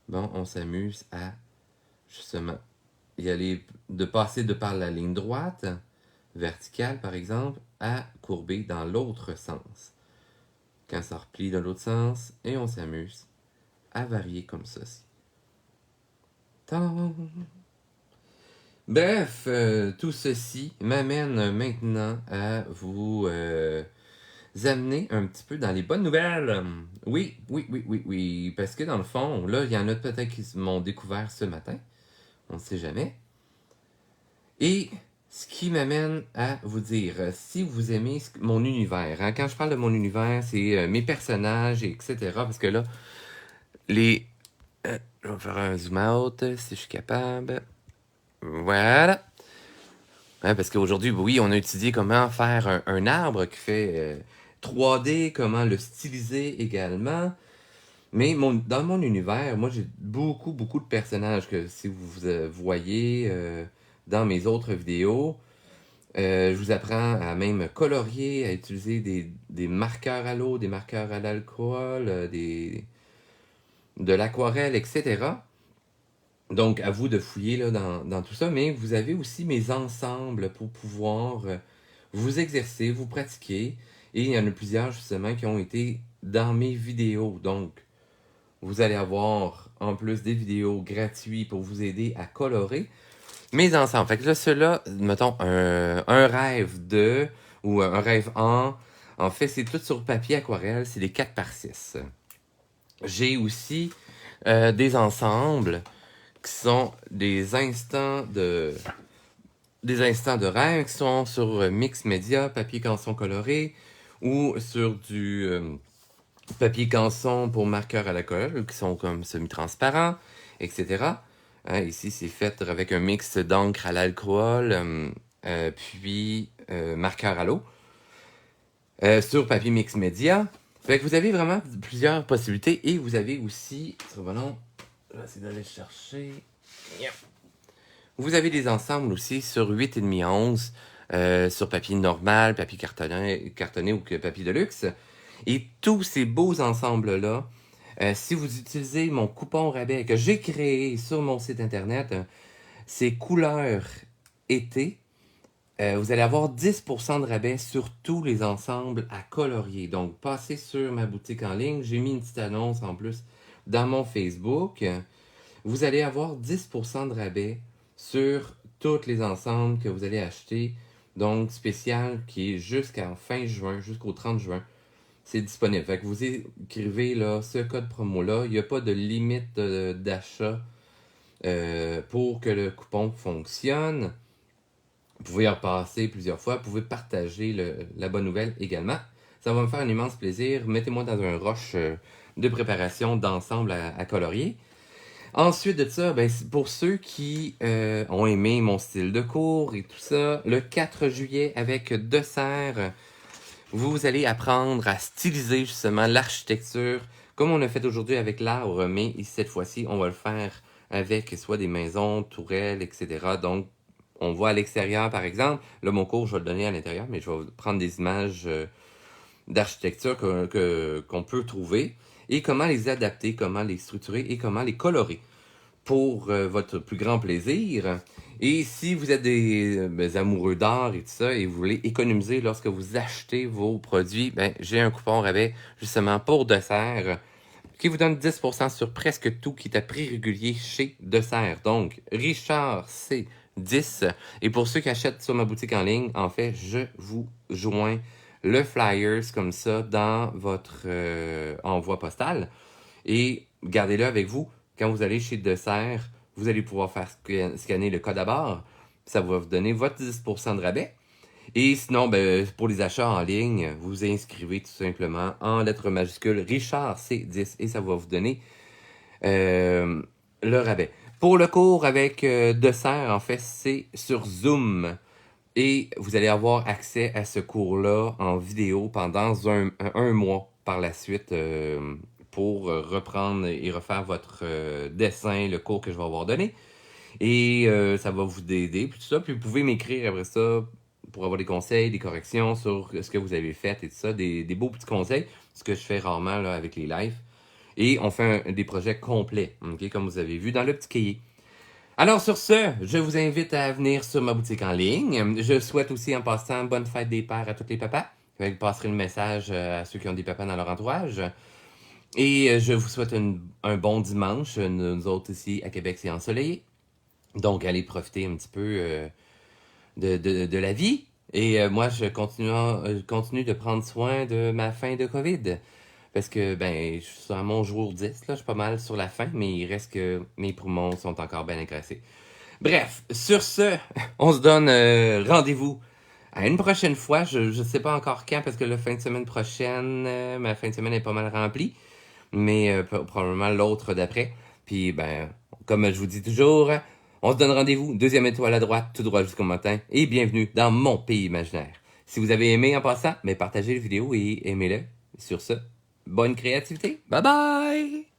bon, on s'amuse à justement y aller, de passer de par la ligne droite, verticale par exemple, à courber dans l'autre sens. Quand ça replie dans l'autre sens, et on s'amuse à varier comme ceci. Tadam! Bref, tout ceci m'amène maintenant à vous amener un petit peu dans les bonnes nouvelles. Oui, oui, oui, oui, oui. Parce que dans le fond, là, il y en a peut-être qui m'ont découvert ce matin. On ne sait jamais. Et ce qui m'amène à vous dire, si vous aimez mon univers, hein, quand je parle de mon univers, c'est mes personnages, etc. Parce que là, les... je vais faire un zoom out si je suis capable. Voilà. Hein, parce qu'aujourd'hui, oui, on a étudié comment faire un arbre qui fait 3D, comment le styliser également. Mais dans mon univers, moi, j'ai beaucoup, beaucoup de personnages que si vous voyez dans mes autres vidéos, je vous apprends à même colorier, à utiliser des marqueurs à l'eau, des marqueurs à l'alcool, de l'aquarelle, etc. Donc, à vous de fouiller là, dans tout ça, mais vous avez aussi mes ensembles pour pouvoir vous exercer, vous pratiquer. Et il y en a plusieurs justement qui ont été dans mes vidéos. Donc, vous allez avoir en plus des vidéos gratuites pour vous aider à colorer mes ensembles. Fait que là, ceux-là, mettons, un rêve de, ou un rêve en fait, c'est tout sur papier aquarelle, c'est des 4x6. J'ai aussi des ensembles qui sont des instants de rêve qui sont sur mix média, papier canson coloré, ou sur du papier canson pour marqueurs à l'alcool, qui sont comme semi-transparents, etc. Hein, ici, c'est fait avec un mix d'encre à l'alcool, puis marqueur à l'eau, sur papier mix média. Fait que vous avez vraiment plusieurs possibilités et vous avez aussi, survenons, Je vais essayer d'aller chercher. Yep. Vous avez des ensembles aussi sur 8,5 à 11, sur papier normal, papier cartonné ou papier de luxe. Et tous ces beaux ensembles-là, si vous utilisez mon coupon rabais que j'ai créé sur mon site internet, c'est couleur été, vous allez avoir 10% de rabais sur tous les ensembles à colorier. Donc, passez sur ma boutique en ligne. J'ai mis une petite annonce en plus dans mon Facebook. Vous allez avoir 10% de rabais sur tous les ensembles que vous allez acheter. Donc, spécial qui est jusqu'à fin juin, jusqu'au 30 juin. C'est disponible. Fait que vous écrivez là, ce code promo-là. Il n'y a pas de limite d'achat pour que le coupon fonctionne. Vous pouvez en repasser plusieurs fois. Vous pouvez partager la bonne nouvelle également. Ça va me faire un immense plaisir. Mettez-moi dans un rush de préparation d'ensemble à colorier. Ensuite de ça, ben, pour ceux qui ont aimé mon style de cours et tout ça, le 4 juillet avec Dessert, vous allez apprendre à styliser justement l'architecture comme on a fait aujourd'hui avec l'arbre, mais cette fois-ci, on va le faire avec soit des maisons, tourelles, etc. Donc, on voit à l'extérieur, par exemple. Là, mon cours, je vais le donner à l'intérieur, mais je vais prendre des images d'architecture qu'on peut trouver et comment les adapter, comment les structurer et comment les colorer pour votre plus grand plaisir. Et si vous êtes des amoureux d'art et tout ça et vous voulez économiser lorsque vous achetez vos produits, ben, j'ai un coupon rabais justement pour Dessert qui vous donne 10% sur presque tout qui est à prix régulier chez Dessert. Donc, Richard, c'est 10. Et pour ceux qui achètent sur ma boutique en ligne, en fait, je vous joins le flyers comme ça dans votre envoi postal. Et gardez-le avec vous. Quand vous allez chez Dessert, vous allez pouvoir faire scanner le code à barre. Ça va vous donner votre 10% de rabais. Et sinon, ben, pour les achats en ligne, vous inscrivez tout simplement en lettres majuscules Richard C10 et ça va vous donner le rabais. Pour le cours avec Dessert, en fait, c'est sur Zoom. Et vous allez avoir accès à ce cours-là en vidéo pendant un mois par la suite pour reprendre et refaire votre dessin, le cours que je vais avoir donné. Et ça va vous aider, puis tout ça. Puis vous pouvez m'écrire après ça pour avoir des conseils, des corrections sur ce que vous avez fait et tout ça, des beaux petits conseils, ce que je fais rarement là, avec les lives. Et on fait des projets complets, okay, comme vous avez vu dans le petit cahier. Alors sur ce, je vous invite à venir sur ma boutique en ligne. Je souhaite aussi en passant bonne fête des pères à tous les papas. Je passerai le message à ceux qui ont des papas dans leur entourage. Et je vous souhaite un bon dimanche. Nous autres ici à Québec, c'est ensoleillé. Donc allez profiter un petit peu de la vie. Et moi, je continue de prendre soin de ma fin de COVID. Parce que, ben, je suis à mon jour 10, là, je suis pas mal sur la fin, mais il reste que mes poumons sont encore bien agressés. Bref, sur ce, on se donne rendez-vous à une prochaine fois. Je sais pas encore quand, parce que la fin de semaine prochaine, ma fin de semaine est pas mal remplie, mais probablement l'autre d'après. Puis, ben, comme je vous dis toujours, on se donne rendez-vous, deuxième étoile à droite, tout droit jusqu'au matin, et bienvenue dans mon pays imaginaire. Si vous avez aimé en passant, mais partagez la vidéo et aimez-le. Sur ce, bonne créativité. Bye bye!